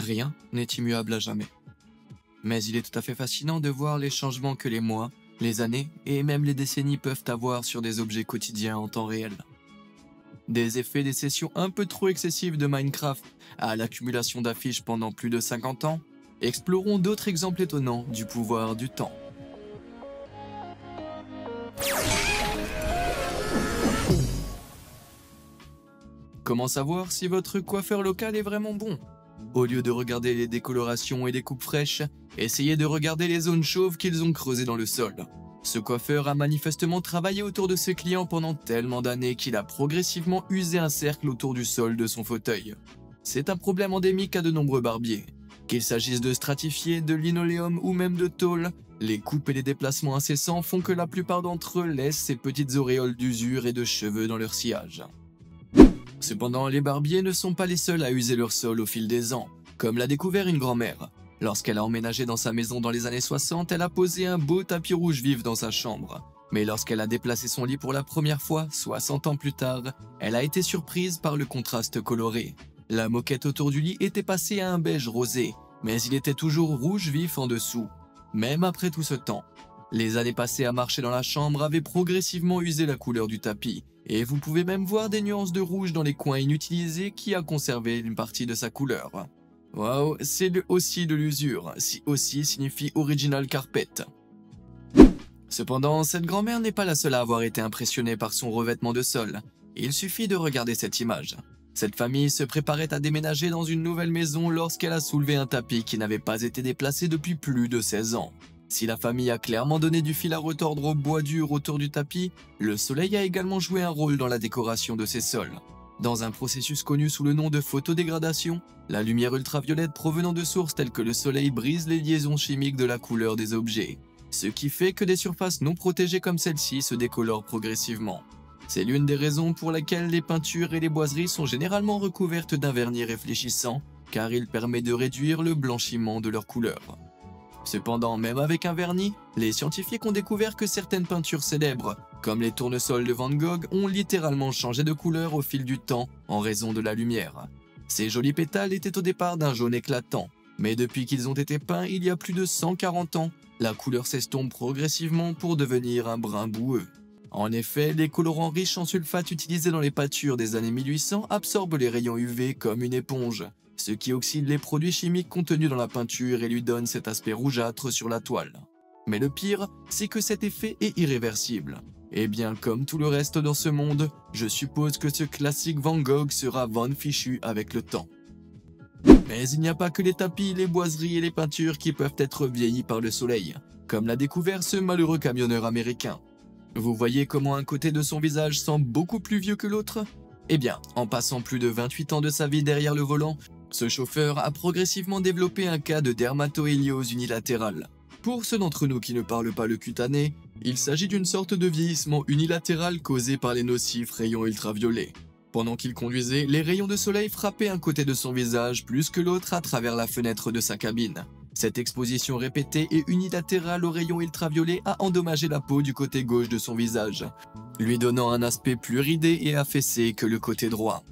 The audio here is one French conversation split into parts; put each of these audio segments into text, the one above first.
Rien n'est immuable à jamais. Mais il est tout à fait fascinant de voir les changements que les mois, les années et même les décennies peuvent avoir sur des objets quotidiens en temps réel. Des effets des sessions un peu trop excessives de Minecraft à l'accumulation d'affiches pendant plus de 50 ans, explorons d'autres exemples étonnants du pouvoir du temps. Comment savoir si votre coiffeur local est vraiment bon? Au lieu de regarder les décolorations et les coupes fraîches, essayez de regarder les zones chauves qu'ils ont creusées dans le sol. Ce coiffeur a manifestement travaillé autour de ses clients pendant tellement d'années qu'il a progressivement usé un cercle autour du sol de son fauteuil. C'est un problème endémique à de nombreux barbiers. Qu'il s'agisse de stratifiés, de linoléum ou même de tôle, les coupes et les déplacements incessants font que la plupart d'entre eux laissent ces petites auréoles d'usure et de cheveux dans leur sillage. Cependant, les barbiers ne sont pas les seuls à user leur sol au fil des ans, comme l'a découvert une grand-mère. Lorsqu'elle a emménagé dans sa maison dans les années 60, elle a posé un beau tapis rouge vif dans sa chambre. Mais lorsqu'elle a déplacé son lit pour la première fois, 60 ans plus tard, elle a été surprise par le contraste coloré. La moquette autour du lit était passée à un beige rosé, mais il était toujours rouge vif en dessous, même après tout ce temps. Les années passées à marcher dans la chambre avaient progressivement usé la couleur du tapis, et vous pouvez même voir des nuances de rouge dans les coins inutilisés qui a conservé une partie de sa couleur. Waouh, c'est aussi de l'usure, aussi signifie Original Carpet. Cependant, cette grand-mère n'est pas la seule à avoir été impressionnée par son revêtement de sol. Il suffit de regarder cette image. Cette famille se préparait à déménager dans une nouvelle maison lorsqu'elle a soulevé un tapis qui n'avait pas été déplacé depuis plus de 16 ans. Si la famille a clairement donné du fil à retordre au bois dur autour du tapis, le soleil a également joué un rôle dans la décoration de ces sols. Dans un processus connu sous le nom de photodégradation, la lumière ultraviolette provenant de sources telles que le soleil brise les liaisons chimiques de la couleur des objets, ce qui fait que des surfaces non protégées comme celle-ci se décolorent progressivement. C'est l'une des raisons pour laquelle les peintures et les boiseries sont généralement recouvertes d'un vernis réfléchissant, car il permet de réduire le blanchiment de leur couleur. Cependant, même avec un vernis, les scientifiques ont découvert que certaines peintures célèbres, comme les tournesols de Van Gogh, ont littéralement changé de couleur au fil du temps en raison de la lumière. Ces jolis pétales étaient au départ d'un jaune éclatant, mais depuis qu'ils ont été peints il y a plus de 140 ans, la couleur s'estompe progressivement pour devenir un brun boueux. En effet, les colorants riches en sulfate utilisés dans les peintures des années 1800 absorbent les rayons UV comme une éponge, ce qui oxyde les produits chimiques contenus dans la peinture et lui donne cet aspect rougeâtre sur la toile. Mais le pire, c'est que cet effet est irréversible. Et bien comme tout le reste dans ce monde, je suppose que ce classique Van Gogh sera Van fichu avec le temps. Mais il n'y a pas que les tapis, les boiseries et les peintures qui peuvent être vieillis par le soleil, comme l'a découvert ce malheureux camionneur américain. Vous voyez comment un côté de son visage semble beaucoup plus vieux que l'autre? Eh bien, en passant plus de 28 ans de sa vie derrière le volant, ce chauffeur a progressivement développé un cas de dermatohéliose unilatérale. Pour ceux d'entre nous qui ne parlent pas le cutané, il s'agit d'une sorte de vieillissement unilatéral causé par les nocifs rayons ultraviolets. Pendant qu'il conduisait, les rayons de soleil frappaient un côté de son visage plus que l'autre à travers la fenêtre de sa cabine. Cette exposition répétée et unilatérale aux rayons ultraviolets a endommagé la peau du côté gauche de son visage, lui donnant un aspect plus ridé et affaissé que le côté droit.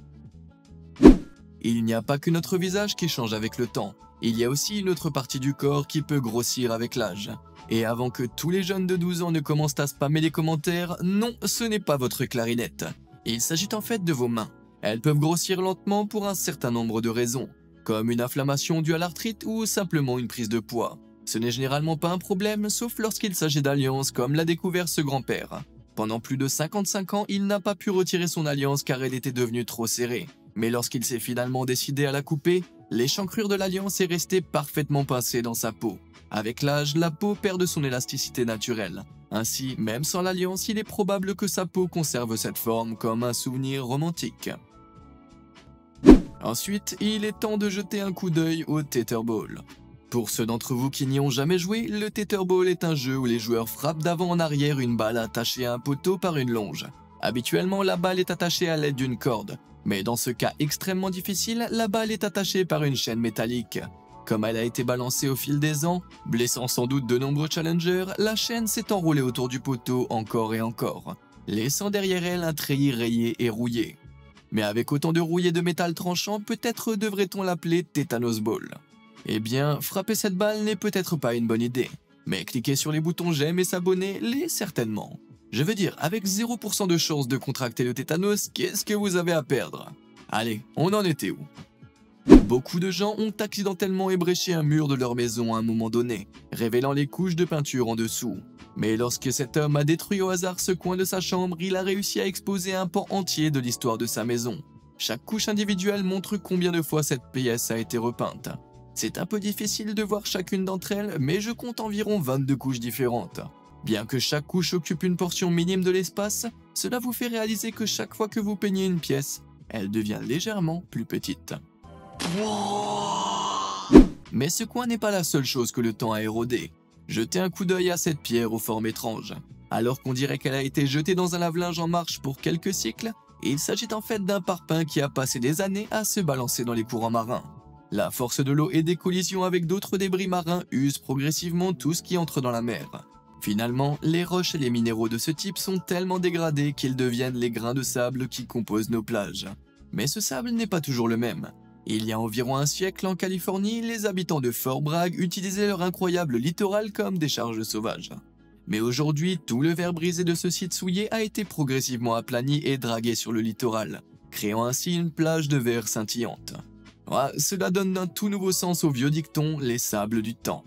Il n'y a pas que notre visage qui change avec le temps, il y a aussi une autre partie du corps qui peut grossir avec l'âge. Et avant que tous les jeunes de 12 ans ne commencent à spammer les commentaires, non, ce n'est pas votre clarinette. Il s'agit en fait de vos mains. Elles peuvent grossir lentement pour un certain nombre de raisons, comme une inflammation due à l'arthrite ou simplement une prise de poids. Ce n'est généralement pas un problème, sauf lorsqu'il s'agit d'alliances comme l'a découvert ce grand-père. Pendant plus de 55 ans, il n'a pas pu retirer son alliance car elle était devenue trop serrée. Mais lorsqu'il s'est finalement décidé à la couper, l'échancrure de l'alliance est restée parfaitement pincée dans sa peau. Avec l'âge, la peau perd de son élasticité naturelle. Ainsi, même sans l'alliance, il est probable que sa peau conserve cette forme comme un souvenir romantique. Ensuite, il est temps de jeter un coup d'œil au Tetherball. Pour ceux d'entre vous qui n'y ont jamais joué, le Tetherball est un jeu où les joueurs frappent d'avant en arrière une balle attachée à un poteau par une longe. Habituellement, la balle est attachée à l'aide d'une corde, mais dans ce cas extrêmement difficile, la balle est attachée par une chaîne métallique. Comme elle a été balancée au fil des ans, blessant sans doute de nombreux challengers, la chaîne s'est enroulée autour du poteau encore et encore, laissant derrière elle un treillis rayé et rouillé. Mais avec autant de rouillés de métal tranchant, peut-être devrait-on l'appeler Tétanos Ball. Eh bien, frapper cette balle n'est peut-être pas une bonne idée. Mais cliquer sur les boutons j'aime et s'abonner l'est certainement. Je veux dire, avec 0% de chance de contracter le tétanos, qu'est-ce que vous avez à perdre? Allez, on en était où? Beaucoup de gens ont accidentellement ébréché un mur de leur maison à un moment donné, révélant les couches de peinture en dessous. Mais lorsque cet homme a détruit au hasard ce coin de sa chambre, il a réussi à exposer un pan entier de l'histoire de sa maison. Chaque couche individuelle montre combien de fois cette pièce a été repeinte. C'est un peu difficile de voir chacune d'entre elles, mais je compte environ 22 couches différentes. Bien que chaque couche occupe une portion minime de l'espace, cela vous fait réaliser que chaque fois que vous peignez une pièce, elle devient légèrement plus petite. Mais ce coin n'est pas la seule chose que le temps a érodé. Jetez un coup d'œil à cette pierre aux formes étranges. Alors qu'on dirait qu'elle a été jetée dans un lave-linge en marche pour quelques cycles, il s'agit en fait d'un parpaing qui a passé des années à se balancer dans les courants marins. La force de l'eau et des collisions avec d'autres débris marins usent progressivement tout ce qui entre dans la mer. Finalement, les roches et les minéraux de ce type sont tellement dégradés qu'ils deviennent les grains de sable qui composent nos plages. Mais ce sable n'est pas toujours le même. Il y a environ un siècle en Californie, les habitants de Fort Bragg utilisaient leur incroyable littoral comme décharge sauvage. Mais aujourd'hui, tout le verre brisé de ce site souillé a été progressivement aplani et dragué sur le littoral, créant ainsi une plage de verre scintillante. Cela donne un tout nouveau sens au vieux dicton « les sables du temps ».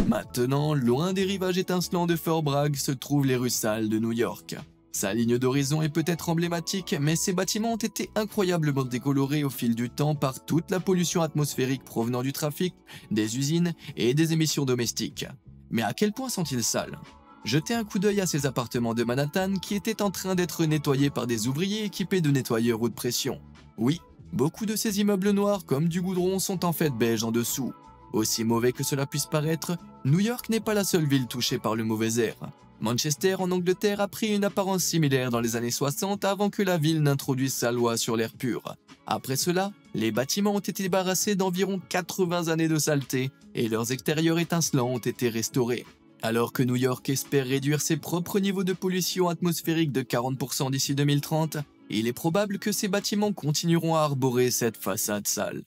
Maintenant, loin des rivages étincelants de Fort Bragg se trouvent les rues sales de New York. Sa ligne d'horizon est peut-être emblématique, mais ces bâtiments ont été incroyablement décolorés au fil du temps par toute la pollution atmosphérique provenant du trafic, des usines et des émissions domestiques. Mais à quel point sont-ils sales? Jetez un coup d'œil à ces appartements de Manhattan qui étaient en train d'être nettoyés par des ouvriers équipés de nettoyeurs haute pression. Oui, beaucoup de ces immeubles noirs comme du goudron sont en fait beiges en dessous. Aussi mauvais que cela puisse paraître, New York n'est pas la seule ville touchée par le mauvais air. Manchester en Angleterre a pris une apparence similaire dans les années 60 avant que la ville n'introduise sa loi sur l'air pur. Après cela, les bâtiments ont été débarrassés d'environ 80 années de saleté et leurs extérieurs étincelants ont été restaurés. Alors que New York espère réduire ses propres niveaux de pollution atmosphérique de 40% d'ici 2030, il est probable que ces bâtiments continueront à arborer cette façade sale.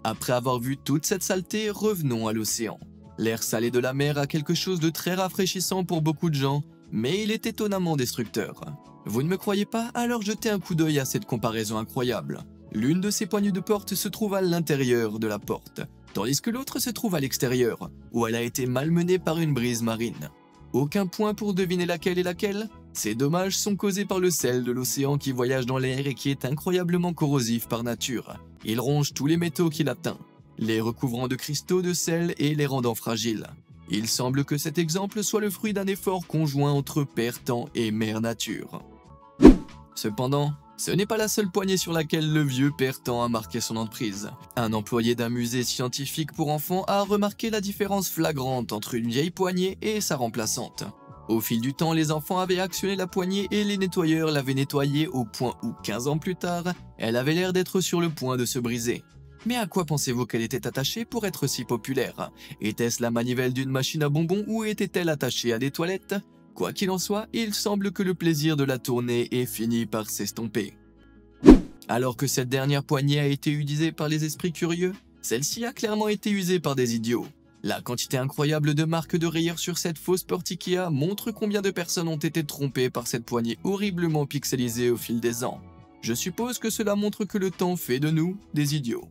Après avoir vu toute cette saleté, revenons à l'océan. L'air salé de la mer a quelque chose de très rafraîchissant pour beaucoup de gens, mais il est étonnamment destructeur. Vous ne me croyez pas? Alors jetez un coup d'œil à cette comparaison incroyable. L'une de ces poignées de porte se trouve à l'intérieur de la porte, tandis que l'autre se trouve à l'extérieur, où elle a été malmenée par une brise marine. Aucun point pour deviner laquelle est laquelle? Ces dommages sont causés par le sel de l'océan qui voyage dans l'air et qui est incroyablement corrosif par nature. Il ronge tous les métaux qu'il atteint, les recouvrant de cristaux de sel et les rendant fragiles. Il semble que cet exemple soit le fruit d'un effort conjoint entre Père Temps et Mère Nature. Cependant, ce n'est pas la seule poignée sur laquelle le vieux Père Temps a marqué son emprise. Un employé d'un musée scientifique pour enfants a remarqué la différence flagrante entre une vieille poignée et sa remplaçante. Au fil du temps, les enfants avaient actionné la poignée et les nettoyeurs l'avaient nettoyée au point où, 15 ans plus tard, elle avait l'air d'être sur le point de se briser. Mais à quoi pensez-vous qu'elle était attachée pour être si populaire? Était-ce la manivelle d'une machine à bonbons ou était-elle attachée à des toilettes? Quoi qu'il en soit, il semble que le plaisir de la tournée ait fini par s'estomper. Alors que cette dernière poignée a été utilisée par les esprits curieux, celle-ci a clairement été usée par des idiots. La quantité incroyable de marques de rayures sur cette fausse porte Ikea montre combien de personnes ont été trompées par cette poignée horriblement pixelisée au fil des ans. Je suppose que cela montre que le temps fait de nous des idiots.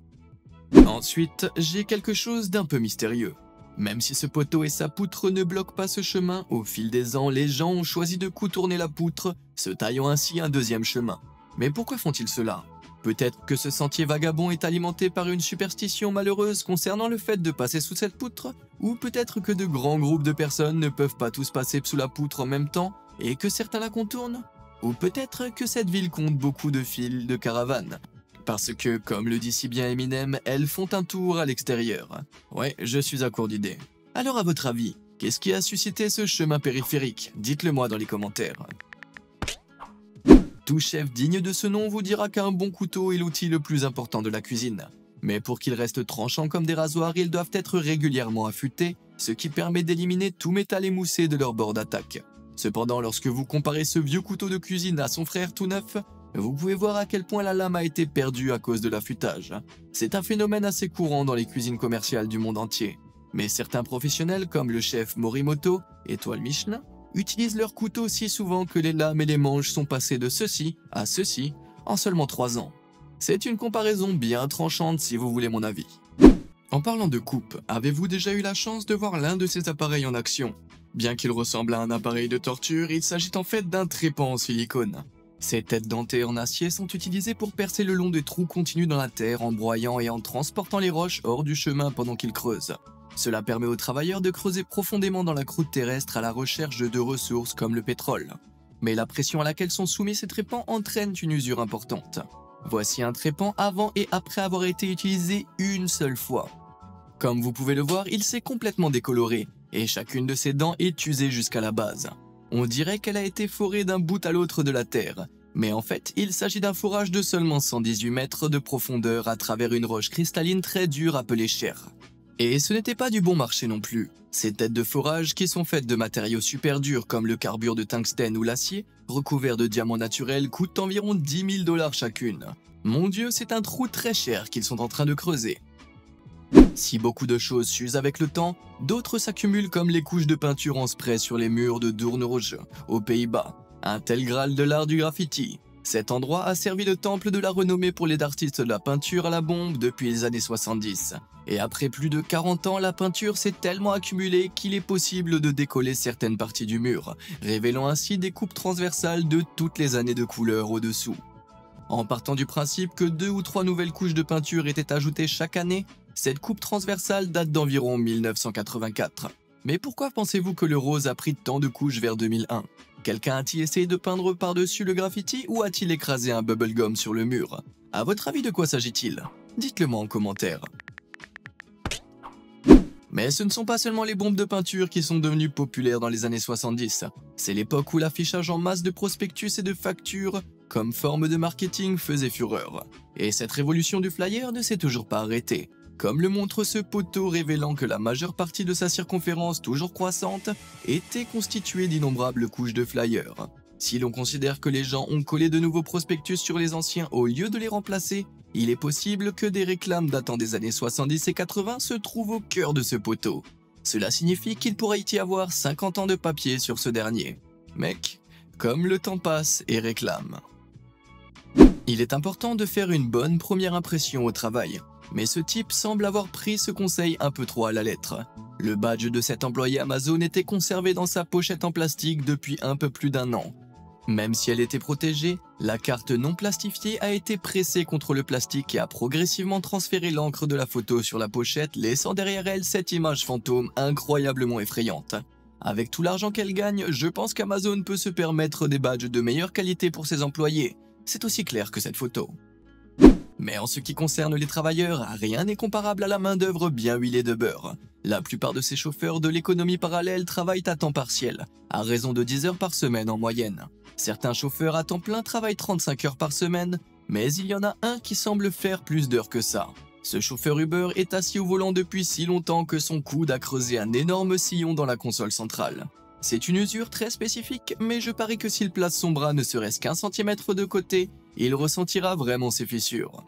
Ensuite, j'ai quelque chose d'un peu mystérieux. Même si ce poteau et sa poutre ne bloquent pas ce chemin, au fil des ans, les gens ont choisi de contourner la poutre, se taillant ainsi un deuxième chemin. Mais pourquoi font-ils cela? Peut-être que ce sentier vagabond est alimenté par une superstition malheureuse concernant le fait de passer sous cette poutre, ou peut-être que de grands groupes de personnes ne peuvent pas tous passer sous la poutre en même temps et que certains la contournent? Ou peut-être que cette ville compte beaucoup de files de caravanes. Parce que, comme le dit si bien Eminem, elles font un tour à l'extérieur. Ouais, je suis à court d'idées. Alors à votre avis, qu'est-ce qui a suscité ce chemin périphérique? Dites-le moi dans les commentaires. Tout chef digne de ce nom vous dira qu'un bon couteau est l'outil le plus important de la cuisine. Mais pour qu'ils restent tranchants comme des rasoirs, ils doivent être régulièrement affûtés, ce qui permet d'éliminer tout métal émoussé de leur bord d'attaque. Cependant, lorsque vous comparez ce vieux couteau de cuisine à son frère tout neuf, Vous pouvez voir à quel point la lame a été perdue à cause de l'affûtage. C'est un phénomène assez courant dans les cuisines commerciales du monde entier. Mais certains professionnels comme le chef Morimoto, étoile Michelin, utilisent leur couteau si souvent que les lames et les manches sont passées de ceci à ceci en seulement 3 ans. C'est une comparaison bien tranchante si vous voulez mon avis. En parlant de coupe, avez-vous déjà eu la chance de voir l'un de ces appareils en action? Bien qu'il ressemble à un appareil de torture, il s'agit en fait d'un trépan en silicone. Ces têtes dentées en acier sont utilisées pour percer le long des trous continus dans la terre en broyant et en transportant les roches hors du chemin pendant qu'ils creusent. Cela permet aux travailleurs de creuser profondément dans la croûte terrestre à la recherche de ressources comme le pétrole. Mais la pression à laquelle sont soumis ces trépans entraîne une usure importante. Voici un trépan avant et après avoir été utilisé une seule fois. Comme vous pouvez le voir, il s'est complètement décoloré, et chacune de ses dents est usée jusqu'à la base. On dirait qu'elle a été forée d'un bout à l'autre de la terre, mais en fait, il s'agit d'un forage de seulement 118 mètres de profondeur à travers une roche cristalline très dure appelée chair. Et ce n'était pas du bon marché non plus. Ces têtes de forage, qui sont faites de matériaux super durs comme le carbure de tungstène ou l'acier, recouverts de diamants naturels, coûtent environ 10 000 $ chacune. Mon Dieu, c'est un trou très cher qu'ils sont en train de creuser. Si beaucoup de choses s'usent avec le temps, d'autres s'accumulent comme les couches de peinture en spray sur les murs de Doornroosje, aux Pays-Bas, un tel graal de l'art du graffiti. Cet endroit a servi de temple de la renommée pour les artistes de la peinture à la bombe depuis les années 70. Et après plus de 40 ans, la peinture s'est tellement accumulée qu'il est possible de décoller certaines parties du mur, révélant ainsi des coupes transversales de toutes les années de couleur au-dessous. En partant du principe que 2 ou 3 nouvelles couches de peinture étaient ajoutées chaque année, cette coupe transversale date d'environ 1984. Mais pourquoi pensez-vous que le rose a pris tant de couches vers 2001? Quelqu'un a-t-il essayé de peindre par-dessus le graffiti ou a-t-il écrasé un bubblegum sur le mur? À votre avis, de quoi s'agit-il? Dites-le moi en commentaire. Mais ce ne sont pas seulement les bombes de peinture qui sont devenues populaires dans les années 70. C'est l'époque où l'affichage en masse de prospectus et de factures comme forme de marketing faisait fureur. Et cette révolution du flyer ne s'est toujours pas arrêtée. Comme le montre ce poteau révélant que la majeure partie de sa circonférence toujours croissante était constituée d'innombrables couches de flyers. Si l'on considère que les gens ont collé de nouveaux prospectus sur les anciens au lieu de les remplacer, il est possible que des réclames datant des années 70 et 80 se trouvent au cœur de ce poteau. Cela signifie qu'il pourrait y avoir 50 ans de papier sur ce dernier. Mec, comme le temps passe et réclame. Il est important de faire une bonne première impression au travail. Mais ce type semble avoir pris ce conseil un peu trop à la lettre. Le badge de cet employé Amazon était conservé dans sa pochette en plastique depuis un peu plus d'1 an. Même si elle était protégée, la carte non plastifiée a été pressée contre le plastique et a progressivement transféré l'encre de la photo sur la pochette, laissant derrière elle cette image fantôme incroyablement effrayante. Avec tout l'argent qu'elle gagne, je pense qu'Amazon peut se permettre des badges de meilleure qualité pour ses employés. C'est aussi clair que cette photo. Mais en ce qui concerne les travailleurs, rien n'est comparable à la main-d'œuvre bien huilée de beurre. La plupart de ces chauffeurs de l'économie parallèle travaillent à temps partiel, à raison de 10 heures par semaine en moyenne. Certains chauffeurs à temps plein travaillent 35 heures par semaine, mais il y en a un qui semble faire plus d'heures que ça. Ce chauffeur Uber est assis au volant depuis si longtemps que son coude a creusé un énorme sillon dans la console centrale. C'est une usure très spécifique, mais je parie que s'il place son bras ne serait-ce qu'1 centimètre de côté, il ressentira vraiment ses fissures.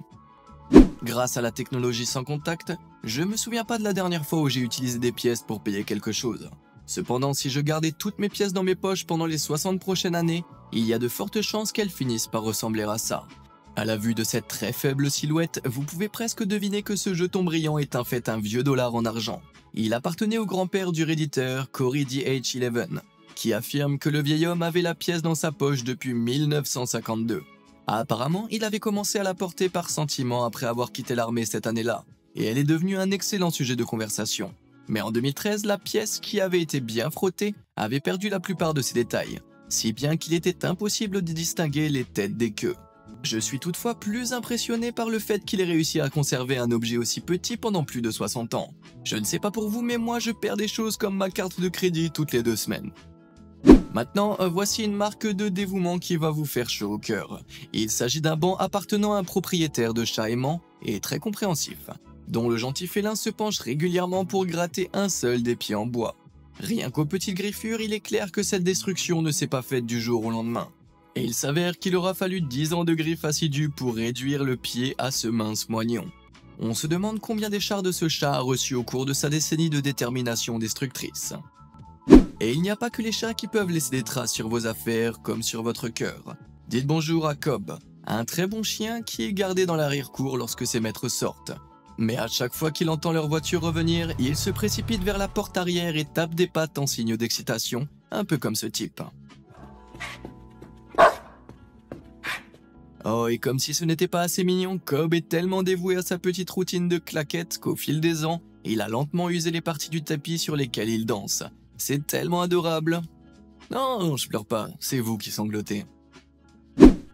Grâce à la technologie sans contact, je me souviens pas de la dernière fois où j'ai utilisé des pièces pour payer quelque chose. Cependant, si je gardais toutes mes pièces dans mes poches pendant les 60 prochaines années, il y a de fortes chances qu'elles finissent par ressembler à ça. À la vue de cette très faible silhouette, vous pouvez presque deviner que ce jeton brillant est en fait un vieux dollar en argent. Il appartenait au grand-père du redditeur Corey DH11, qui affirme que le vieil homme avait la pièce dans sa poche depuis 1952. Apparemment, il avait commencé à la porter par sentiment après avoir quitté l'armée cette année-là, et elle est devenue un excellent sujet de conversation. Mais en 2013, la pièce, qui avait été bien frottée, avait perdu la plupart de ses détails, si bien qu'il était impossible de distinguer les têtes des queues. Je suis toutefois plus impressionné par le fait qu'il ait réussi à conserver un objet aussi petit pendant plus de 60 ans. Je ne sais pas pour vous, mais moi je perds des choses comme ma carte de crédit toutes les 2 semaines. Maintenant, voici une marque de dévouement qui va vous faire chaud au cœur. Il s'agit d'un banc appartenant à un propriétaire de chat aimant et très compréhensif, dont le gentil félin se penche régulièrement pour gratter un seul des pieds en bois. Rien qu'aux petites griffures, il est clair que cette destruction ne s'est pas faite du jour au lendemain. Et il s'avère qu'il aura fallu 10 ans de griffes assidues pour réduire le pied à ce mince moignon. On se demande combien d'échardes ce chat a reçu au cours de sa décennie de détermination destructrice. Et il n'y a pas que les chats qui peuvent laisser des traces sur vos affaires comme sur votre cœur. Dites bonjour à Cobb, un très bon chien qui est gardé dans l'arrière-cour lorsque ses maîtres sortent. Mais à chaque fois qu'il entend leur voiture revenir, il se précipite vers la porte arrière et tape des pattes en signe d'excitation, un peu comme ce type. Oh, et comme si ce n'était pas assez mignon, Cobb est tellement dévoué à sa petite routine de claquettes qu'au fil des ans, il a lentement usé les parties du tapis sur lesquelles il danse. C'est tellement adorable. Non, je pleure pas, c'est vous qui sanglotez.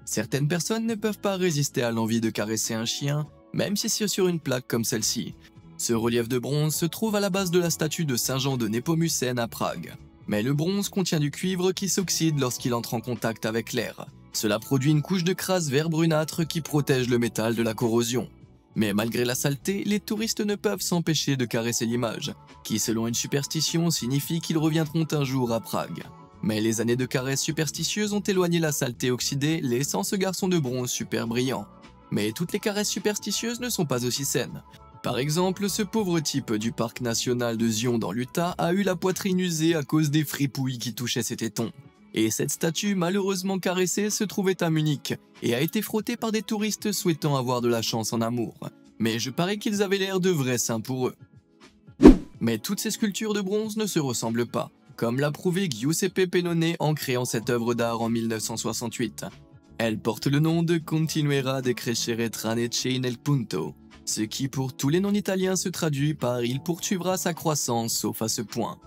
Certaines personnes ne peuvent pas résister à l'envie de caresser un chien, même si c'est sur une plaque comme celle-ci. Ce relief de bronze se trouve à la base de la statue de Saint Jean de Népomucène à Prague. Mais le bronze contient du cuivre qui s'oxyde lorsqu'il entre en contact avec l'air. Cela produit une couche de crasse vert brunâtre qui protège le métal de la corrosion. Mais malgré la saleté, les touristes ne peuvent s'empêcher de caresser l'image, qui selon une superstition signifie qu'ils reviendront un jour à Prague. Mais les années de caresses superstitieuses ont éloigné la saleté oxydée, laissant ce garçon de bronze super brillant. Mais toutes les caresses superstitieuses ne sont pas aussi saines. Par exemple, ce pauvre type du parc national de Zion dans l'Utah a eu la poitrine usée à cause des fripouilles qui touchaient ses tétons. Et cette statue malheureusement caressée se trouvait à Munich et a été frottée par des touristes souhaitant avoir de la chance en amour. Mais je parie qu'ils avaient l'air de vrais saints pour eux. Mais toutes ces sculptures de bronze ne se ressemblent pas, comme l'a prouvé Giuseppe Pennone en créant cette œuvre d'art en 1968. Elle porte le nom de Continuerà de crescere tranne nel punto, ce qui pour tous les non-italiens se traduit par « il poursuivra sa croissance sauf à ce point ».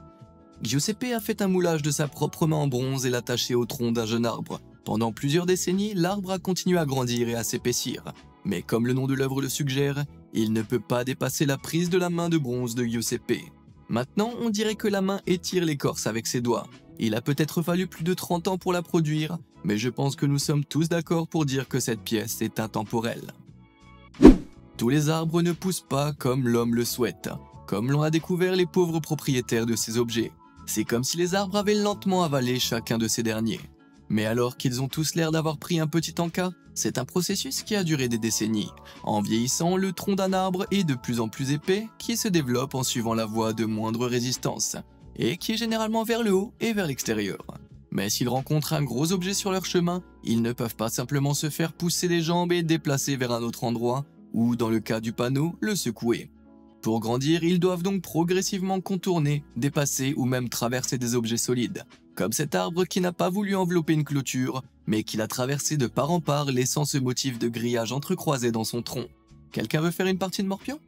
Giuseppe a fait un moulage de sa propre main en bronze et l'a attaché au tronc d'un jeune arbre. Pendant plusieurs décennies, l'arbre a continué à grandir et à s'épaissir. Mais comme le nom de l'œuvre le suggère, il ne peut pas dépasser la prise de la main de bronze de Giuseppe. Maintenant, on dirait que la main étire l'écorce avec ses doigts. Il a peut-être fallu plus de 30 ans pour la produire, mais je pense que nous sommes tous d'accord pour dire que cette pièce est intemporelle. Tous les arbres ne poussent pas comme l'homme le souhaite, comme l'ont découvert les pauvres propriétaires de ces objets. C'est comme si les arbres avaient lentement avalé chacun de ces derniers. Mais alors qu'ils ont tous l'air d'avoir pris un petit encas, c'est un processus qui a duré des décennies. En vieillissant, le tronc d'un arbre est de plus en plus épais, qui se développe en suivant la voie de moindre résistance, et qui est généralement vers le haut et vers l'extérieur. Mais s'ils rencontrent un gros objet sur leur chemin, ils ne peuvent pas simplement se faire pousser les jambes et déplacer vers un autre endroit, ou dans le cas du panneau, le secouer. Pour grandir, ils doivent donc progressivement contourner, dépasser ou même traverser des objets solides, comme cet arbre qui n'a pas voulu envelopper une clôture, mais qui l'a traversé de part en part, laissant ce motif de grillage entrecroisé dans son tronc. Quelqu'un veut faire une partie de Morpion?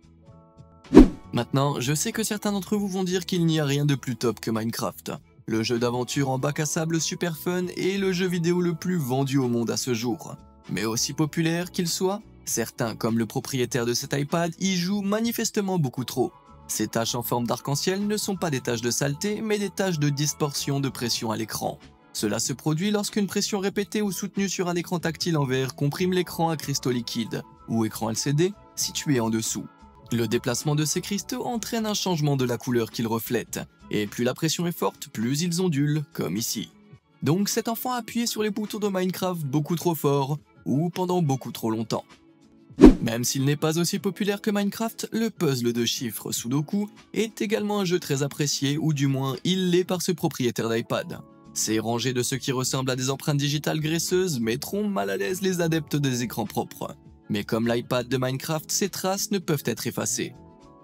Maintenant, je sais que certains d'entre vous vont dire qu'il n'y a rien de plus top que Minecraft. Le jeu d'aventure en bac à sable super fun est le jeu vidéo le plus vendu au monde à ce jour. Mais aussi populaire qu'il soit, certains, comme le propriétaire de cet iPad, y jouent manifestement beaucoup trop. Ces taches en forme d'arc-en-ciel ne sont pas des taches de saleté, mais des taches de distorsion de pression à l'écran. Cela se produit lorsqu'une pression répétée ou soutenue sur un écran tactile en verre comprime l'écran à cristaux liquides, ou écran LCD, situé en dessous. Le déplacement de ces cristaux entraîne un changement de la couleur qu'ils reflètent, et plus la pression est forte, plus ils ondulent, comme ici. Donc cet enfant a appuyé sur les boutons de Minecraft beaucoup trop fort, ou pendant beaucoup trop longtemps. Même s'il n'est pas aussi populaire que Minecraft, le puzzle de chiffres Sudoku est également un jeu très apprécié, ou du moins il l'est par ce propriétaire d'iPad. Ces rangées de ce qui ressemble à des empreintes digitales graisseuses mettront mal à l'aise les adeptes des écrans propres. Mais comme l'iPad de Minecraft, ces traces ne peuvent être effacées.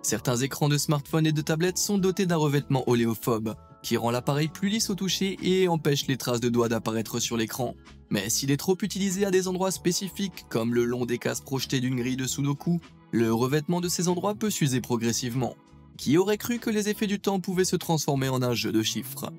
Certains écrans de smartphone et de tablettes sont dotés d'un revêtement oléophobe, qui rend l'appareil plus lisse au toucher et empêche les traces de doigts d'apparaître sur l'écran. Mais s'il est trop utilisé à des endroits spécifiques, comme le long des cases projetées d'une grille de Sudoku, le revêtement de ces endroits peut s'user progressivement. Qui aurait cru que les effets du temps pouvaient se transformer en un jeu de chiffres?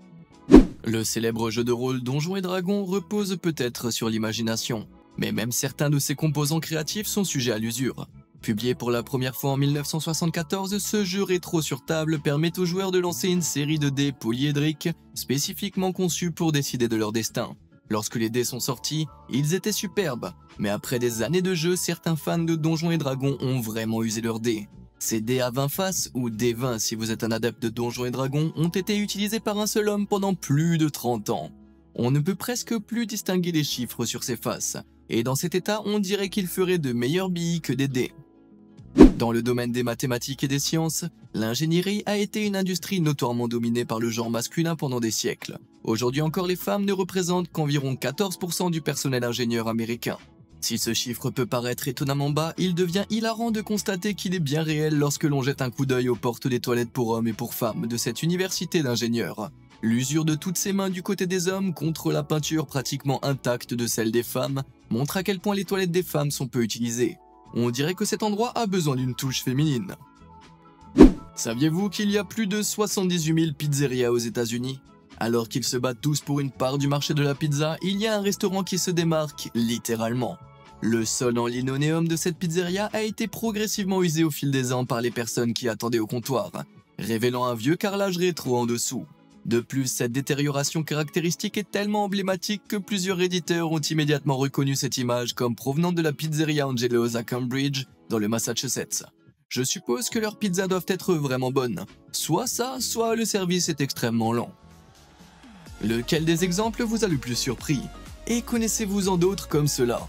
Le célèbre jeu de rôle Donjons et Dragons repose peut-être sur l'imagination, mais même certains de ses composants créatifs sont sujets à l'usure. Publié pour la première fois en 1974, ce jeu rétro sur table permet aux joueurs de lancer une série de dés polyédriques spécifiquement conçus pour décider de leur destin. Lorsque les dés sont sortis, ils étaient superbes, mais après des années de jeu, certains fans de Donjons et Dragons ont vraiment usé leurs dés. Ces dés à 20 faces, ou dés 20 si vous êtes un adepte de Donjons et Dragons, ont été utilisés par un seul homme pendant plus de 30 ans. On ne peut presque plus distinguer les chiffres sur ses faces, et dans cet état, on dirait qu'il ferait de meilleures billes que des dés. Dans le domaine des mathématiques et des sciences, l'ingénierie a été une industrie notoirement dominée par le genre masculin pendant des siècles. Aujourd'hui encore, les femmes ne représentent qu'environ 14% du personnel ingénieur américain. Si ce chiffre peut paraître étonnamment bas, il devient hilarant de constater qu'il est bien réel lorsque l'on jette un coup d'œil aux portes des toilettes pour hommes et pour femmes de cette université d'ingénieurs. L'usure de toutes ses mains du côté des hommes contre la peinture pratiquement intacte de celle des femmes montre à quel point les toilettes des femmes sont peu utilisées. On dirait que cet endroit a besoin d'une touche féminine. Saviez-vous qu'il y a plus de 78 000 pizzerias aux États-Unis? Alors qu'ils se battent tous pour une part du marché de la pizza, il y a un restaurant qui se démarque, littéralement. Le sol en linoléum de cette pizzeria a été progressivement usé au fil des ans par les personnes qui attendaient au comptoir, révélant un vieux carrelage rétro en dessous. De plus, cette détérioration caractéristique est tellement emblématique que plusieurs éditeurs ont immédiatement reconnu cette image comme provenant de la pizzeria Angelo's à Cambridge, dans le Massachusetts. Je suppose que leurs pizzas doivent être vraiment bonnes. Soit ça, soit le service est extrêmement lent. Lequel des exemples vous a le plus surpris? Et connaissez-vous-en d'autres comme cela?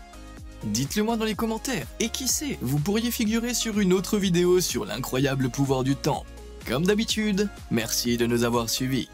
Dites-le moi dans les commentaires, et qui sait, vous pourriez figurer sur une autre vidéo sur l'incroyable pouvoir du temps. Comme d'habitude, merci de nous avoir suivis.